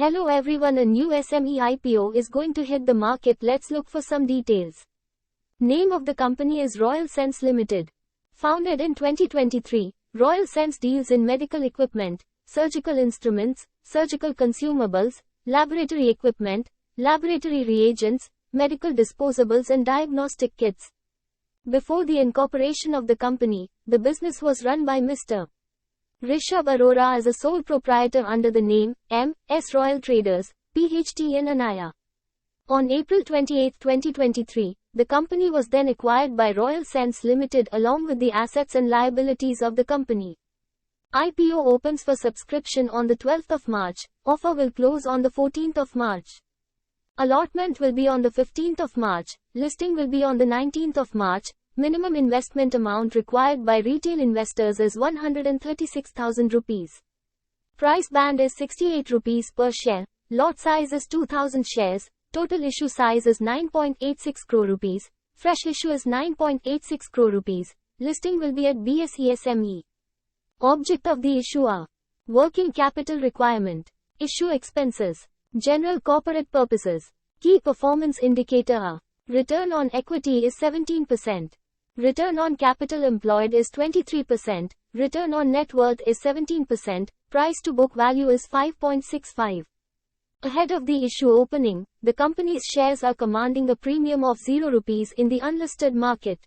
Hello everyone, a new SME IPO is going to hit the market. Let's look for some details. Name of the company is Royal Sense Limited. Founded in 2023, Royal Sense deals in medical equipment, surgical instruments, surgical consumables, laboratory equipment, laboratory reagents, medical disposables and diagnostic kits. Before the incorporation of the company, the business was run by Mr. Rishabh Arora as a sole proprietor under the name M.S. Royal Traders, PHT and Anaya. On April 28, 2023, the company was then acquired by Royal Sense Limited along with the assets and liabilities of the company. IPO opens for subscription on the 12th of March, offer will close on the 14th of March. Allotment will be on the 15th of March, listing will be on the 19th of March. Minimum investment amount required by retail investors is 136,000 rupees. Price band is 68 rupees per share. Lot size is 2,000 shares. Total issue size is 9.86 crore rupees. Fresh issue is 9.86 crore rupees. Listing will be at BSE SME. Object of the issue are: working capital requirement, issue expenses, general corporate purposes. Key performance indicator are: return on equity is 17%. Return on capital employed is 23%. Return on net worth is 17%. Price to book value is 5.65. Ahead of the issue opening, the company's shares are commanding a premium of 0 rupees in the unlisted market.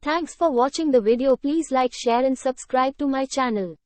Thanks for watching the video. Please like, share and subscribe to my channel.